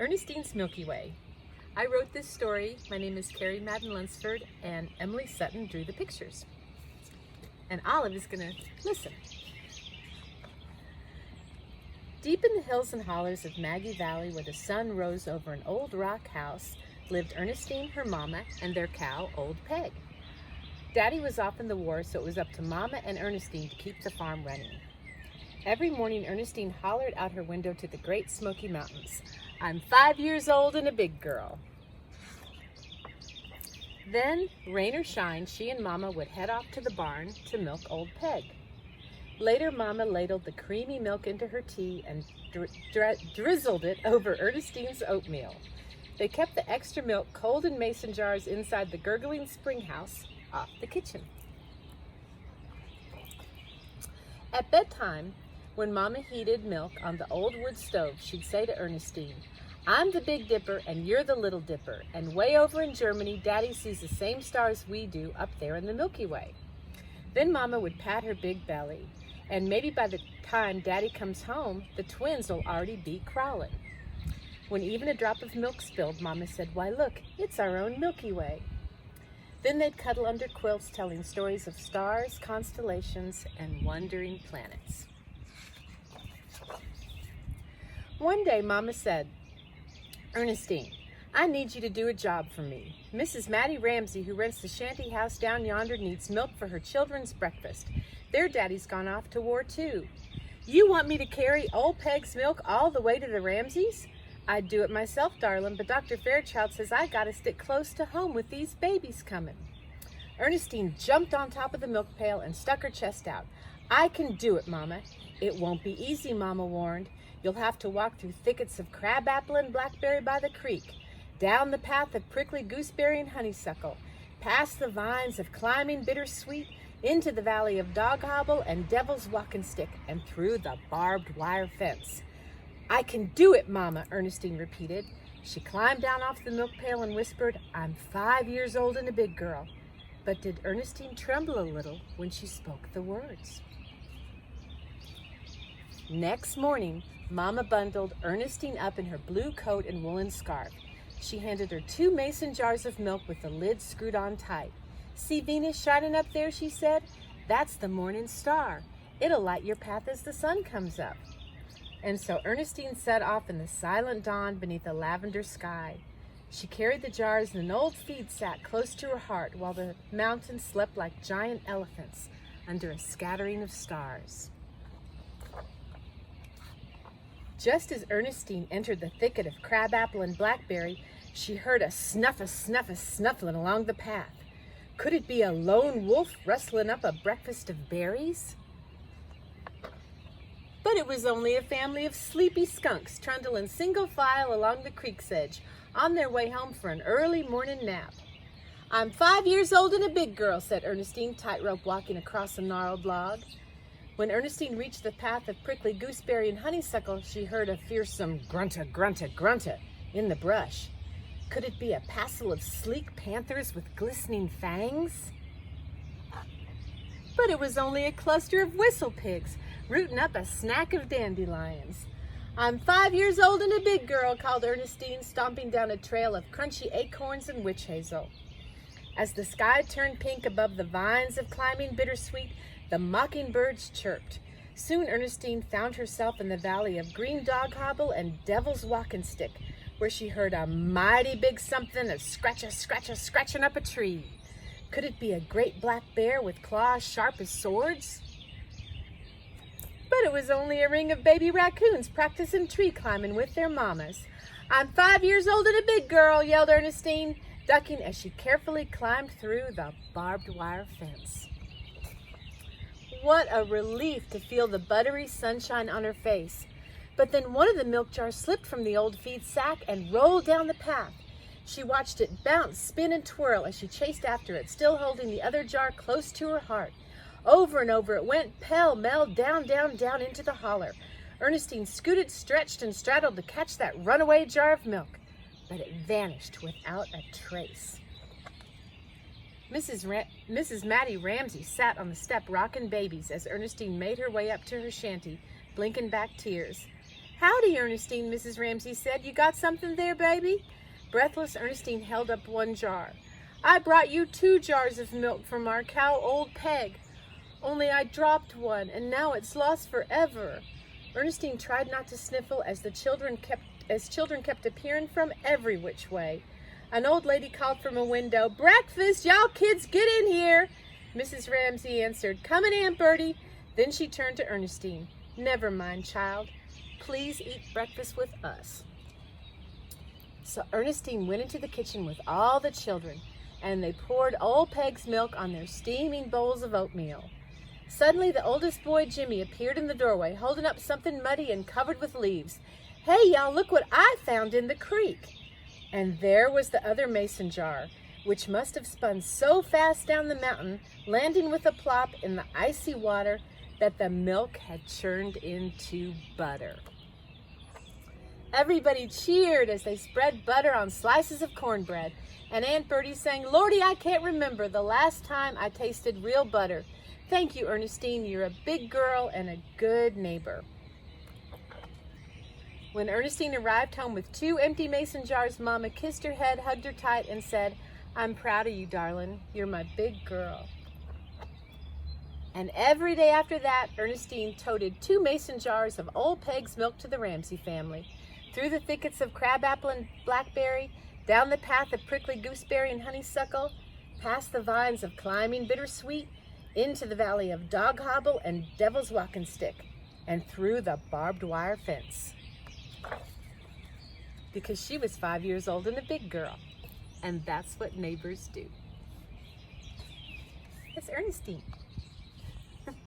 Ernestine's Milky Way. I wrote this story. My name is Carrie Madden Lunsford, and Emily Sutton drew the pictures. And Olive is going to listen. Deep in the hills and hollers of Maggie Valley, where the sun rose over an old rock house, lived Ernestine, her mama, and their cow, Old Peg. Daddy was off in the war, so it was up to Mama and Ernestine to keep the farm running. Every morning, Ernestine hollered out her window to the great Smoky Mountains, "I'm 5 years old and a big girl." Then, rain or shine, she and Mama would head off to the barn to milk Old Peg. Later, Mama ladled the creamy milk into her tea and drizzled it over Ernestine's oatmeal. They kept the extra milk cold in mason jars inside the gurgling spring house off the kitchen. At bedtime, when Mama heated milk on the old wood stove, she'd say to Ernestine, "I'm the Big Dipper and you're the Little Dipper, and way over in Germany, Daddy sees the same stars we do up there in the Milky Way." Then Mama would pat her big belly, and maybe by the time Daddy comes home, the twins will already be crawling. When even a drop of milk spilled, Mama said, "Why look, it's our own Milky Way." Then they'd cuddle under quilts telling stories of stars, constellations, and wandering planets. One day, Mama said, "Ernestine, I need you to do a job for me. Mrs. Mattie Ramsey, who rents the shanty house down yonder, needs milk for her children's breakfast. Their daddy's gone off to war too. You want me to carry Old Peg's milk all the way to the Ramseys? I'd do it myself, darling, but Dr. Fairchild says I gotta stick close to home with these babies coming." Ernestine jumped on top of the milk pail and stuck her chest out. "I can do it, Mama." "It won't be easy," Mama warned. "You'll have to walk through thickets of crabapple and blackberry by the creek, down the path of prickly gooseberry and honeysuckle, past the vines of climbing bittersweet, into the valley of dog-hobble and devil's walking stick, and through the barbed wire fence." "I can do it, Mama," Ernestine repeated. She climbed down off the milk pail and whispered, "I'm 5 years old and a big girl." But did Ernestine tremble a little when she spoke the words? Next morning, Mama bundled Ernestine up in her blue coat and woolen scarf. She handed her 2 mason jars of milk with the lid screwed on tight. "See Venus shining up there," she said. "That's the morning star. It'll light your path as the sun comes up." And so Ernestine set off in the silent dawn beneath a lavender sky. She carried the jars in an old feed sack close to her heart while the mountains slept like giant elephants under a scattering of stars. Just as Ernestine entered the thicket of crabapple and blackberry, she heard a snuffling along the path. Could it be a lone wolf rustling up a breakfast of berries? But it was only a family of sleepy skunks trundling single file along the creek's edge, on their way home for an early morning nap. "I'm 5 years old and a big girl," said Ernestine, tightrope walking across a gnarled log. When Ernestine reached the path of prickly gooseberry and honeysuckle, she heard a fearsome grunta, grunta, grunta in the brush. Could it be a passel of sleek panthers with glistening fangs? But it was only a cluster of whistle pigs rooting up a snack of dandelions. "I'm 5 years old and a big girl," called Ernestine, stomping down a trail of crunchy acorns and witch hazel. As the sky turned pink above the vines of climbing bittersweet, the mockingbirds chirped. Soon Ernestine found herself in the valley of green dog-hobble and devil's walking stick, where she heard a mighty big something scratching up a tree. Could it be a great black bear with claws sharp as swords? But it was only a ring of baby raccoons practicing tree climbing with their mamas. "I'm 5 years old and a big girl," yelled Ernestine, ducking as she carefully climbed through the barbed wire fence. What a relief to feel the buttery sunshine on her face. But then one of the milk jars slipped from the old feed sack and rolled down the path. She watched it bounce, spin, and twirl as she chased after it, still holding the other jar close to her heart. Over and over it went, pell-mell, down, down, down into the holler. Ernestine scooted, stretched, and straddled to catch that runaway jar of milk, but it vanished without a trace. Mrs. Mattie Ramsey sat on the step rocking babies as Ernestine made her way up to her shanty, blinking back tears. "Howdy, Ernestine," Mrs. Ramsey said. "You got something there, baby?" Breathless, Ernestine held up one jar. "I brought you 2 jars of milk from our cow, Old Peg. Only I dropped one, and now it's lost forever." Ernestine tried not to sniffle as children kept appearing from every which way. An old lady called from a window, "Breakfast! Y'all kids, get in here!" Mrs. Ramsey answered, "Coming, Aunt Bertie." Then she turned to Ernestine. "Never mind, child. Please eat breakfast with us." So Ernestine went into the kitchen with all the children, and they poured Old Peg's milk on their steaming bowls of oatmeal. Suddenly, the oldest boy, Jimmy, appeared in the doorway, holding up something muddy and covered with leaves. "Hey, y'all, look what I found in the creek." And there was the other mason jar, which must have spun so fast down the mountain, landing with a plop in the icy water, that the milk had churned into butter. Everybody cheered as they spread butter on slices of cornbread, and Aunt Bertie sang, "Lordy, I can't remember the last time I tasted real butter. Thank you, Ernestine. You're a big girl and a good neighbor." When Ernestine arrived home with 2 empty mason jars, Mama kissed her head, hugged her tight, and said, "I'm proud of you, darling. You're my big girl." And every day after that, Ernestine toted 2 mason jars of Old Peg's milk to the Ramsey family, through the thickets of crabapple and blackberry, down the path of prickly gooseberry and honeysuckle, past the vines of climbing bittersweet, into the valley of dog hobble and devil's walking stick, and through the barbed wire fence. Because she was 5 years old and a big girl. And that's what neighbors do. It's Ernestine.